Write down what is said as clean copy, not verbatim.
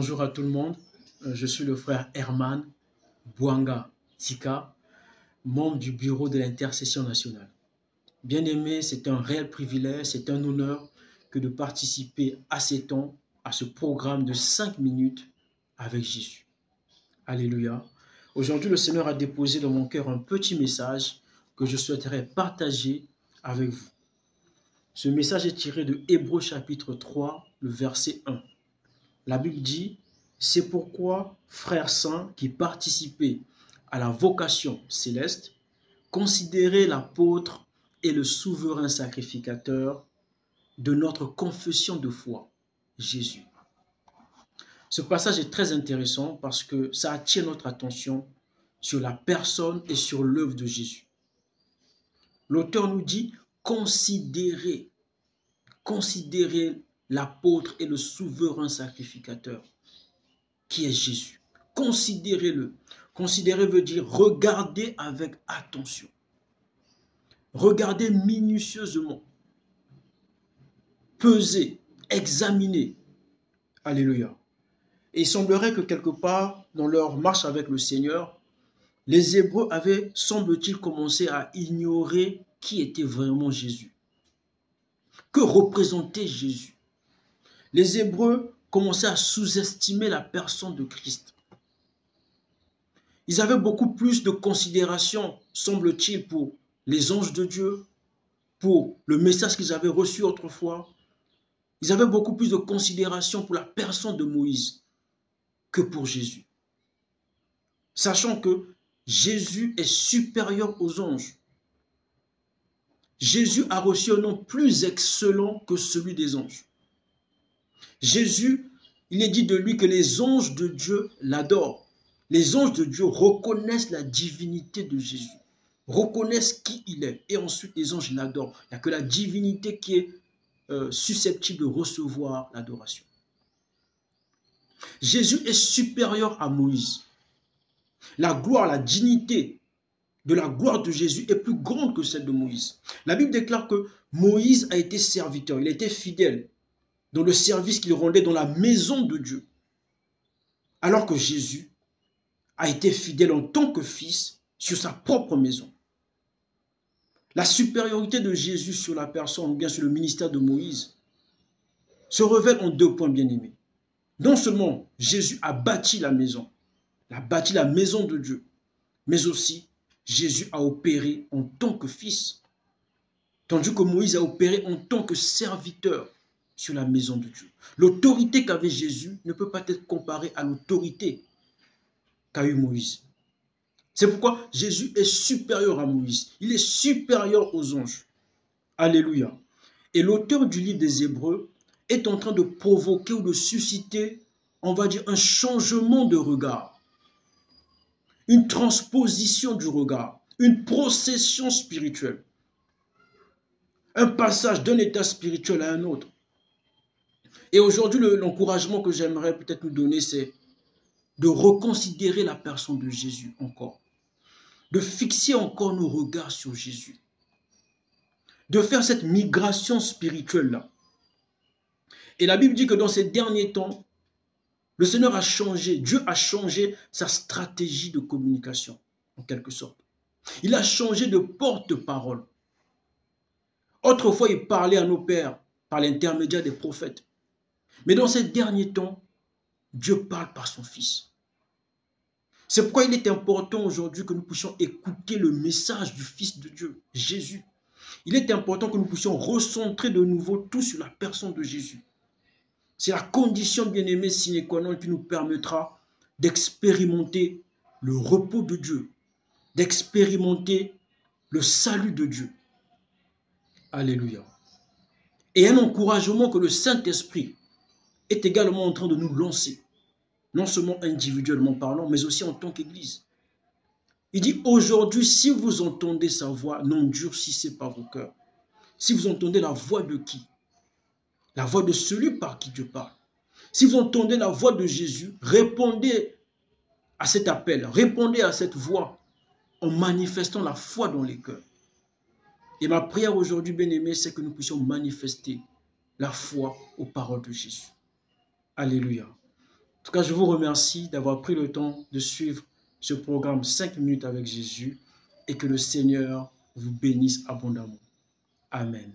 Bonjour à tout le monde. Je suis le frère Herman Bouanga Tika, membre du bureau de l'intercession nationale. Bien-aimé, c'est un réel privilège, c'est un honneur que de participer à ces temps, à ce programme de 5 minutes avec Jésus. Alléluia. Aujourd'hui, le Seigneur a déposé dans mon cœur un petit message que je souhaiterais partager avec vous. Ce message est tiré de Hébreux chapitre 3, le verset 1. La Bible dit, c'est pourquoi, frères saints qui participaient à la vocation céleste, considérez l'apôtre et le souverain sacrificateur de notre confession de foi, Jésus. Ce passage est très intéressant parce que ça attire notre attention sur la personne et sur l'œuvre de Jésus. L'auteur nous dit, considérez l'apôtre et le souverain sacrificateur qui est Jésus. Considérez-le. Considérer veut dire regarder avec attention. Regardez minutieusement. Peser, examiner. Alléluia. Et il semblerait que quelque part, dans leur marche avec le Seigneur, les Hébreux avaient, semble-t-il, commencé à ignorer qui était vraiment Jésus. Que représentait Jésus? Les Hébreux commençaient à sous-estimer la personne de Christ. Ils avaient beaucoup plus de considération, semble-t-il, pour les anges de Dieu, pour le message qu'ils avaient reçu autrefois. Ils avaient beaucoup plus de considération pour la personne de Moïse que pour Jésus. Sachant que Jésus est supérieur aux anges. Jésus a reçu un nom plus excellent que celui des anges. Jésus, il est dit de lui que les anges de Dieu l'adorent. Les anges de Dieu reconnaissent la divinité de Jésus, reconnaissent qui il est. Et ensuite, les anges l'adorent. Il n'y a que la divinité qui est susceptible de recevoir l'adoration. Jésus est supérieur à Moïse. La gloire, la dignité de la gloire de Jésus est plus grande que celle de Moïse. La Bible déclare que Moïse a été serviteur, il a été fidèle dans le service qu'il rendait dans la maison de Dieu. Alors que Jésus a été fidèle en tant que fils sur sa propre maison. La supériorité de Jésus sur la personne ou bien sur le ministère de Moïse se révèle en 2 points bien-aimés. Non seulement Jésus a bâti la maison, il a bâti la maison de Dieu, mais aussi Jésus a opéré en tant que fils, tandis que Moïse a opéré en tant que serviteur sur la maison de Dieu. L'autorité qu'avait Jésus ne peut pas être comparée à l'autorité qu'a eu Moïse. C'est pourquoi Jésus est supérieur à Moïse. Il est supérieur aux anges. Alléluia. Et l'auteur du livre des Hébreux est en train de provoquer ou de susciter, on va dire, un changement de regard. Une transposition du regard. Une procession spirituelle. Un passage d'un état spirituel à un autre. Et aujourd'hui, l'encouragement que j'aimerais peut-être nous donner, c'est de reconsidérer la personne de Jésus encore. De fixer encore nos regards sur Jésus. De faire cette migration spirituelle-là. Et la Bible dit que dans ces derniers temps, le Seigneur a changé, Dieu a changé sa stratégie de communication, en quelque sorte. Il a changé de porte-parole. Autrefois, il parlait à nos pères par l'intermédiaire des prophètes. Mais dans ces derniers temps, Dieu parle par son Fils. C'est pourquoi il est important aujourd'hui que nous puissions écouter le message du Fils de Dieu, Jésus. Il est important que nous puissions recentrer de nouveau tout sur la personne de Jésus. C'est la condition bien-aimée sine qua non qui nous permettra d'expérimenter le repos de Dieu, d'expérimenter le salut de Dieu. Alléluia. Et un encouragement que le Saint-Esprit est également en train de nous lancer, non seulement individuellement parlant, mais aussi en tant qu'Église. Il dit, aujourd'hui, si vous entendez sa voix, n'endurcissez pas vos cœurs. Si vous entendez la voix de qui? La voix de celui par qui Dieu parle. Si vous entendez la voix de Jésus, répondez à cet appel, répondez à cette voix en manifestant la foi dans les cœurs. Et ma prière aujourd'hui, bien-aimés, c'est que nous puissions manifester la foi aux paroles de Jésus. Alléluia. tout cas, je vous remercie d'avoir pris le temps de suivre ce programme 5 minutes avec Jésus et que le Seigneur vous bénisse abondamment. Amen.